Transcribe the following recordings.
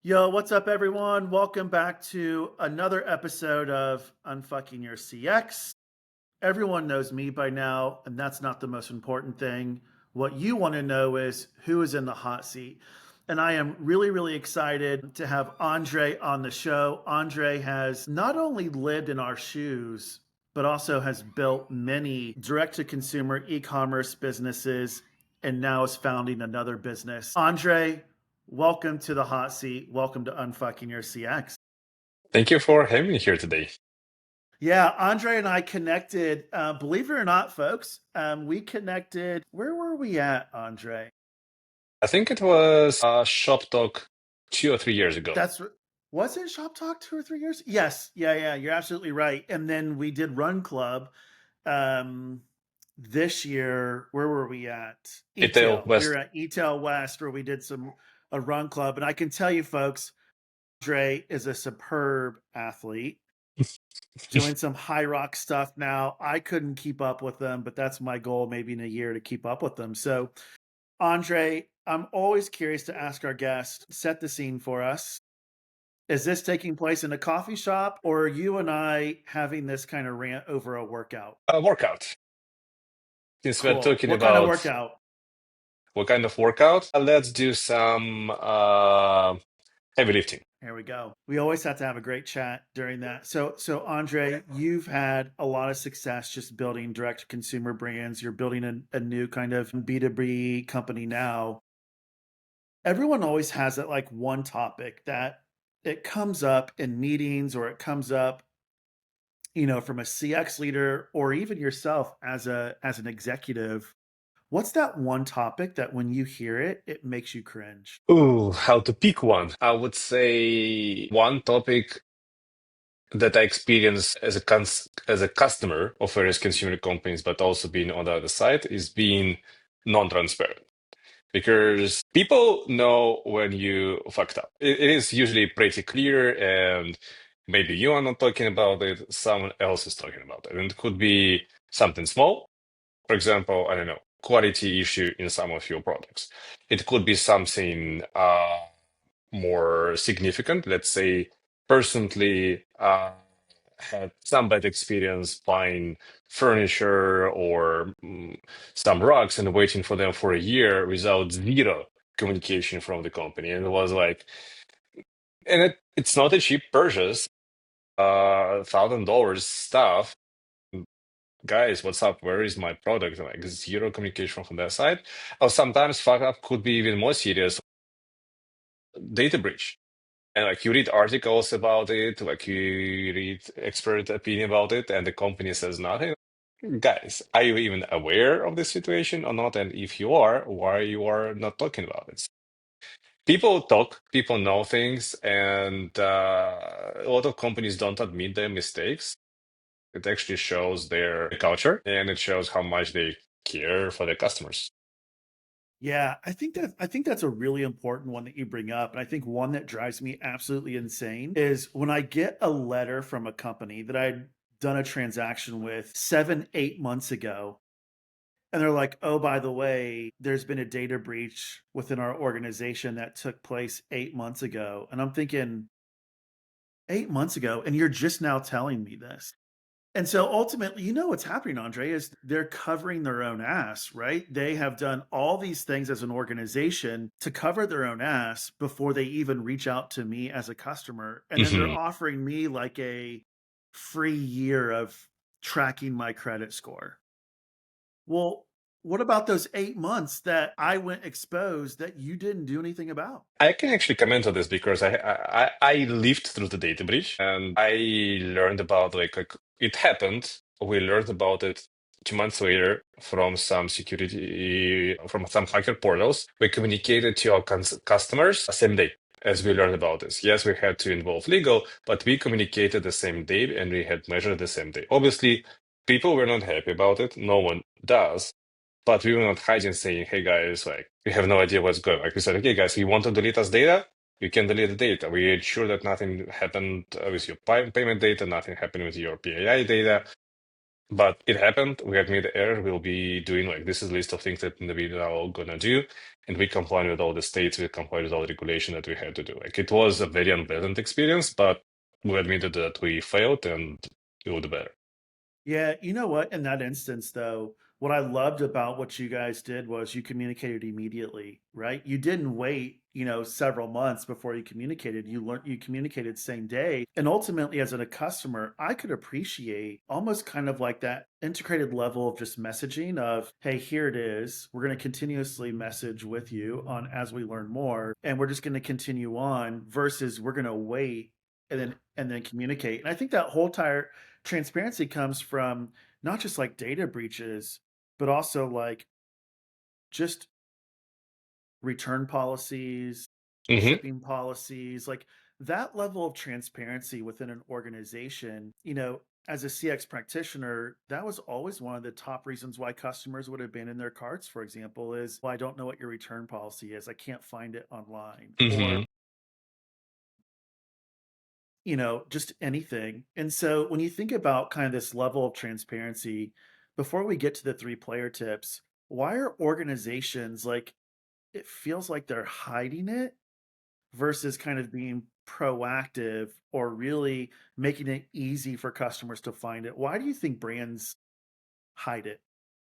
Yo, what's up, everyone? Welcome back to another episode of Unfucking Your CX. Everyone knows me by now, and that's not the most important thing. What you want to know is who is in the hot seat. And I am really, really excited to have Andrei on the show. Andrei has not only lived in our shoes, but also has built many direct to consumer e commerce businesses and now is founding another business. Andrei, welcome to the hot seat. Welcome to Unfucking Your CX. Thank you for having me here today. Yeah, Andre and I connected. Believe it or not, folks, we connected. Where were we at, Andre? I think it was Shop Talk 2 or 3 years ago. That's was it Shop Talk 2 or 3 years? Yes, yeah. You're absolutely right. And then we did Run Club. Um, this year, where were we at? Retail ETAIL. We were West. at ETAIL West, where we did a Run Club, and I can tell you, folks, Andre is a superb athlete. Doing some high rock stuff now. I couldn't keep up with them, but that's my goal maybe in a year to keep up with them. So, Andre, I'm always curious to ask our guests, set the scene for us. Is this taking place in a coffee shop or are you and I having this kind of rant over a workout? Workout. Since we're Cool. talking What kind of about workout? what kind of workout, let's do some heavy lifting. There we go. We always have to have a great chat during that. So Andre, you've had a lot of success just building direct to consumer brands. You're building a new kind of B2B company now. Everyone always has that like one topic that it comes up in meetings or it comes up, from a CX leader or even yourself as an executive. What's that one topic that when you hear it, it makes you cringe? Ooh, how to pick one? I would say one topic that I experience as as a customer of various consumer companies, but also being on the other side, is being non-transparent. Because people know when you fucked up. It is usually pretty clear, and maybe you are not talking about it, someone else is talking about it. And it could be something small, for example, I don't know, quality issue in some of your products. It could be something more significant. Let's say, personally, had some bad experience buying furniture or some rugs and waiting for them for a year without zero communication from the company. And it was like, and it's not a cheap purchase, $1,000 stuff. Guys, what's up? Where is my product? Like zero communication from that side. Or sometimes fuck up could be even more serious, data breach. And like you read articles about it, like you read expert opinion about it, and the company says nothing. Guys, are you even aware of the situation or not? And if you are, why you are not talking about it? People talk, people know things, and a lot of companies don't admit their mistakes. It actually shows their culture and it shows how much they care for their customers. Yeah, I think that's a really important one that you bring up. And I think one that drives me absolutely insane is when I get a letter from a company that I'd done a transaction with 7, 8 months ago. And they're like, oh, by the way, there's been a data breach within our organization that took place 8 months ago. And I'm thinking, 8 months ago, and you're just now telling me this. And so ultimately, what's happening, Andre, is they're covering their own ass, right? They have done all these things as an organization to cover their own ass before they even reach out to me as a customer. And then they're Mhm. offering me like a free year of tracking my credit score. Well, what about those 8 months that I went exposed that you didn't do anything about? I can actually comment on this because I lived through the data breach and I learned about like it happened. We learned about it 2 months later from some security from some hacker portals. We communicated to our customers the same day as we learned about this. Yes, we had to involve legal, but we communicated the same day and we had measured the same day. Obviously, people were not happy about it. No one does. But we were not hiding saying, hey guys, like we have no idea what's going on. Like we said, okay guys, you want to delete us data? You can delete the data. We ensure that nothing happened with your payment data, nothing happened with your PII data. But it happened. We had made the error. We'll be doing like this is a list of things that we are all gonna do, and we comply with all the states. We comply with all the regulation that we had to do. Like it was a very unpleasant experience, but we admitted that we failed, and we'll do better. Yeah, you know what? In that instance, though, what I loved about what you guys did was you communicated immediately, right? You didn't wait, several months before you communicated. You communicated same day. And ultimately, as a customer, I could appreciate almost kind of like that integrated level of just messaging of, hey, here it is. We're going to continuously message with you on as we learn more, and we're just going to continue on versus we're going to wait and then communicate. And I think that whole entire transparency comes from not just like data breaches, but also like just return policies, Hmm. shipping policies, like that level of transparency within an organization, as a CX practitioner, that was always one of the top reasons why customers would abandon their carts, for example, is, well, I don't know what your return policy is. I can't find it online. Or Hmm. just anything. And so when you think about kind of this level of transparency, before we get to the three-player tips, why are organizations like it feels like they're hiding it versus kind of being proactive or really making it easy for customers to find it? Why do you think brands hide it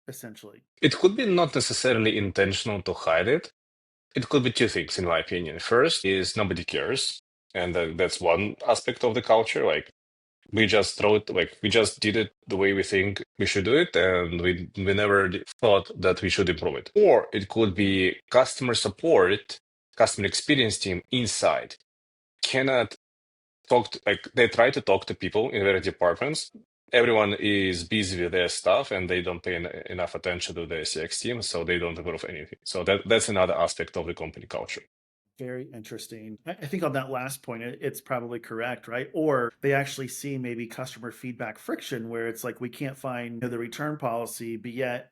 essentially? It could be not necessarily intentional to hide it. It could be two things, in my opinion. First is nobody cares, and that's one aspect of the culture. Like we just throw it, like we just did it the way we think we should do it, and we never thought that we should improve it. Or it could be customer support, customer experience team inside cannot talk to, like they try to talk to people in their departments. Everyone is busy with their stuff and they don't pay enough attention to their CX team, so they don't improve anything. So that's another aspect of the company culture. Very interesting. I think on that last point, it's probably correct, right? Or they actually see maybe customer feedback friction where it's like we can't find the return policy, but yet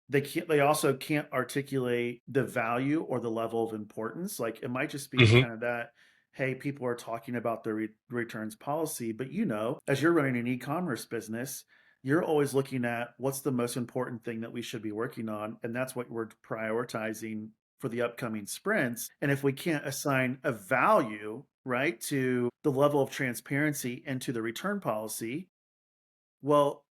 they also can't articulate the value or the level of importance. Like it might just be Hmm. kind of that, hey, people are talking about the returns policy, but as you're running an e-commerce business, you're always looking at what's the most important thing that we should be working on, and that's what we're prioritizing for the upcoming sprints. And if we can't assign a value, right, to the level of transparency and to the return policy, well,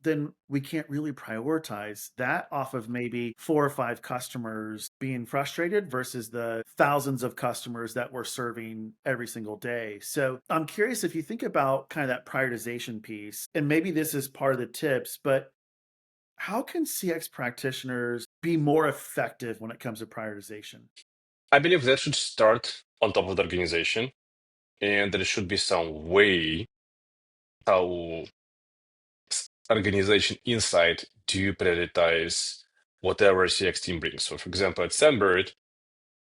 then we can't really prioritize that off of maybe four or five customers being frustrated versus the thousands of customers that we're serving every single day. So I'm curious if you think about kind of that prioritization piece, and maybe this is part of the tips, but how can CX practitioners be more effective when it comes to prioritization? I believe that should start on top of the organization, and there should be some way how organization inside do prioritize whatever CX team brings. So, for example, at Sandbird,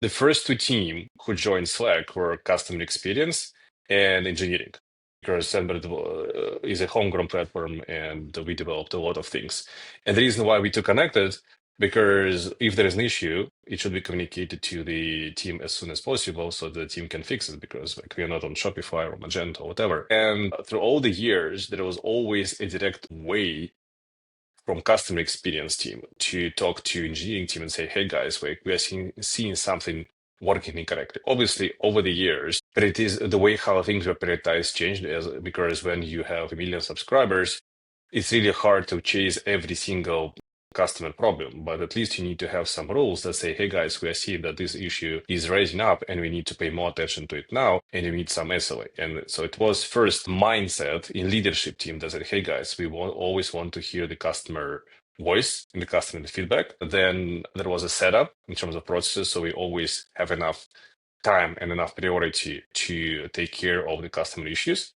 the first two team who joined Slack were customer experience and engineering, because Sandbird is a homegrown platform and we developed a lot of things. And the reason why we two connected, because if there is an issue, it should be communicated to the team as soon as possible so the team can fix it, because like we are not on Shopify or Magento or whatever. And through all the years, there was always a direct way from customer experience team to talk to engineering team and say, hey guys, we are seeing something working incorrectly. Obviously, over the years, but it is the way how things were prioritized changed because when you have a million subscribers, it's really hard to chase every single customer problem, but at least you need to have some rules that say, hey guys, we are seeing that this issue is rising up and we need to pay more attention to it now, and you need some SLA. And so it was first mindset in leadership team that said, hey guys, always want to hear the customer voice and the customer feedback. Then there was a setup in terms of processes, so we always have enough time and enough priority to take care of the customer issues.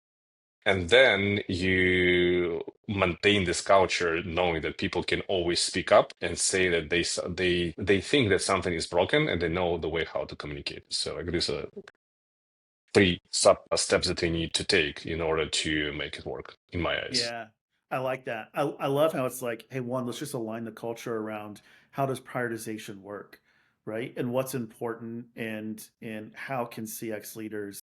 And then you maintain this culture, knowing that people can always speak up and say that they think that something is broken, and they know the way how to communicate. So like these are three sub steps that they need to take in order to make it work, in my eyes. Yeah, I like that. I love how it's like, hey, one, let's just align the culture around how does prioritization work, right? And what's important and how can CX leaders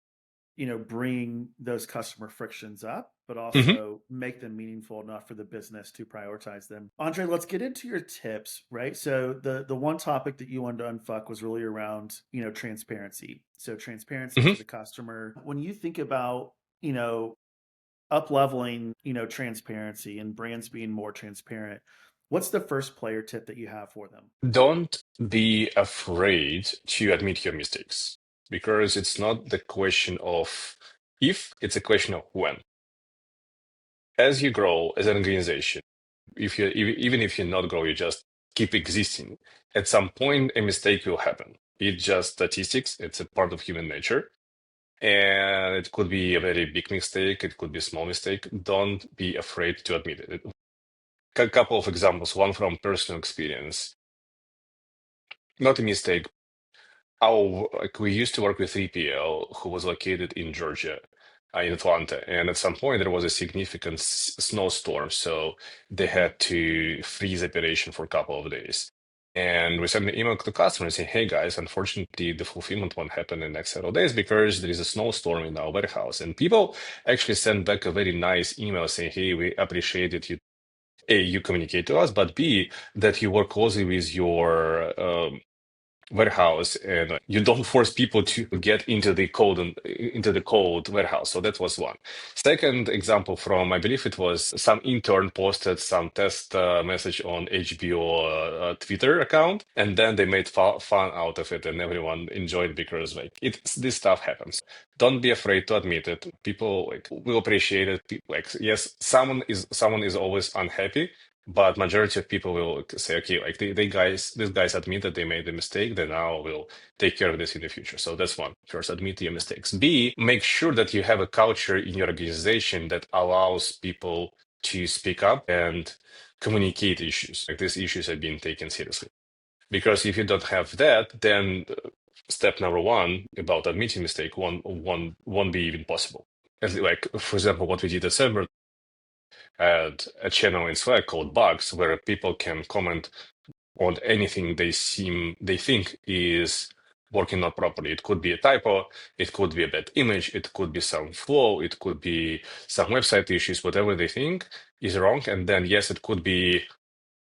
bring those customer frictions up, but Hmm. also make them meaningful enough for the business to prioritize them. Andre, let's get into your tips, right? So the one topic that you wanted to unfuck was really around, transparency. So transparency Hmm. to the customer. When you think about, you know, up leveling, transparency and brands being more transparent, what's the first player tip that you have for them? Don't be afraid to admit your mistakes because it's not the question of if, it's a question of when. As you grow as an organization, if you even if you not grow, you just keep existing. At some point, a mistake will happen. It's just statistics. It's a part of human nature, and it could be a very big mistake. It could be a small mistake. Don't be afraid to admit it. A couple of examples. One from personal experience. Not a mistake. Like we used to work with 3PL who was located in Georgia, in Atlanta, and at some point there was a significant snowstorm, so they had to freeze operation for a couple of days. And we sent an email to the customer saying, "Hey guys, unfortunately the fulfillment won't happen in the next several days because there is a snowstorm in our warehouse." And people actually sent back a very nice email saying, "Hey, we appreciated you. A, you communicate to us, but B, that you work closely with your warehouse and you don't force people to get into the code and into the code warehouse." So that was one. Second example from, I believe it was some intern posted some test message on HBO Twitter account, and then they made fun out of it, and everyone enjoyed because like this stuff happens. Don't be afraid to admit it. People like will appreciate it. Like yes, someone is always unhappy, but majority of people will say, okay, like these guys admit that they made a mistake, then now we'll take care of this in the future. So that's one. First, admit your mistakes. B, make sure that you have a culture in your organization that allows people to speak up and communicate issues. Like these issues are being taken seriously. Because if you don't have that, then step number one about admitting mistake won't be even possible. Like, for example, what we did at Semper had a channel in Slack called Bugs, where people can comment on anything they think is working not properly. It could be a typo, it could be a bad image, it could be some flaw, it could be some website issues, whatever they think is wrong. And then yes, it could be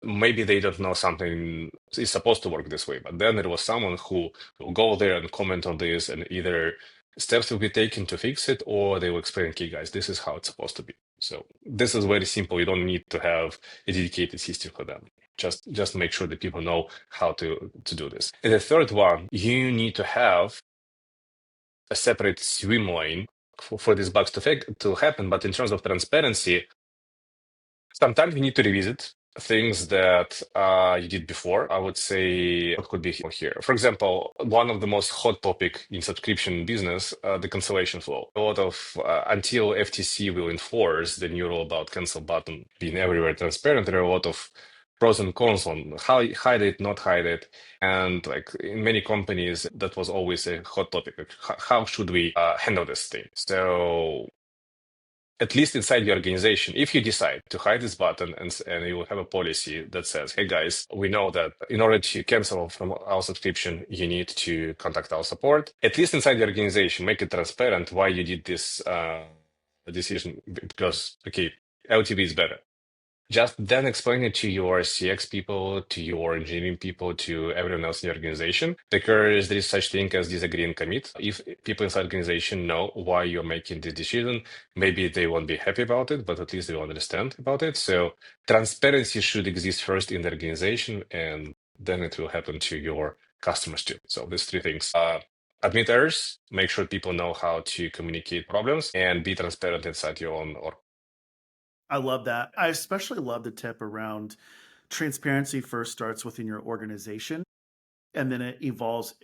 maybe they don't know something is supposed to work this way, but then there was someone who will go there and comment on this, and either steps will be taken to fix it, or they will explain, okay, guys, this is how it's supposed to be. So this is very simple. You don't need to have a dedicated system for them. Just make sure that people know how to do this. And the third one, you need to have a separate swim lane for these bugs to happen. But in terms of transparency, sometimes you need to revisit things that you did before. I would say what could be here. For example, one of the most hot topic in subscription business, the cancellation flow. A lot of until FTC will enforce the new rule about cancel button being everywhere transparent, there are a lot of pros and cons on how you hide it, not hide it. And like in many companies, that was always a hot topic. Like, how should we handle this thing? So at least inside the organization, if you decide to hide this button and you will have a policy that says, hey guys, we know that in order to cancel from our subscription, you need to contact our support. At least inside the organization, make it transparent why you did this decision because, okay, LTV is better. Just then explain it to your CX people, to your engineering people, to everyone else in the organization, because there is such thing as disagree and commit. If people inside the organization know why you're making this decision, maybe they won't be happy about it, but at least they will understand about it. So transparency should exist first in the organization, and then it will happen to your customers too. So these three things. Admit errors, make sure people know how to communicate problems, and be transparent inside your own or I love that. I especially love the tip around transparency first starts within your organization and then it evolves,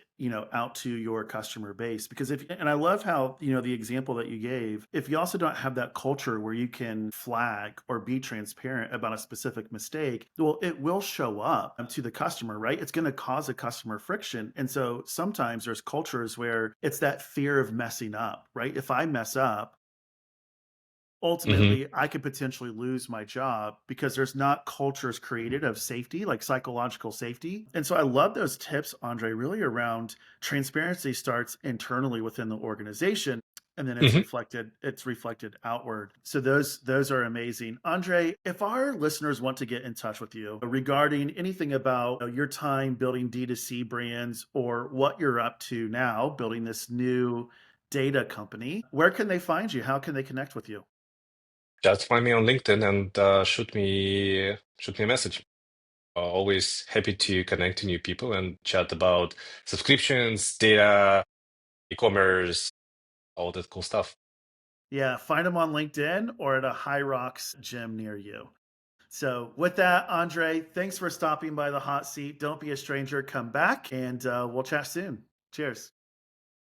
out to your customer base. Because and I love how, the example that you gave, if you also don't have that culture where you can flag or be transparent about a specific mistake, well, it will show up to the customer, right? It's going to cause a customer friction. And so sometimes there's cultures where it's that fear of messing up, right? If I mess up, Mhm. ultimately I could potentially lose my job because there's not cultures created of safety, like psychological safety. And so I love those tips, Andre, really around transparency starts internally within the organization. and then Mhm. it's reflected outward. So those are amazing. Andre, if our listeners want to get in touch with you regarding anything about your time building D2C brands or what you're up to now building this new data company, where can they find you? How can they connect with you? Just find me on LinkedIn and shoot me a message. Always happy to connect to new people and chat about subscriptions, data, e-commerce, all that cool stuff. Yeah, find them on LinkedIn or at a High Rocks gym near you. So, with that, Andre, thanks for stopping by the hot seat. Don't be a stranger. Come back and we'll chat soon. Cheers.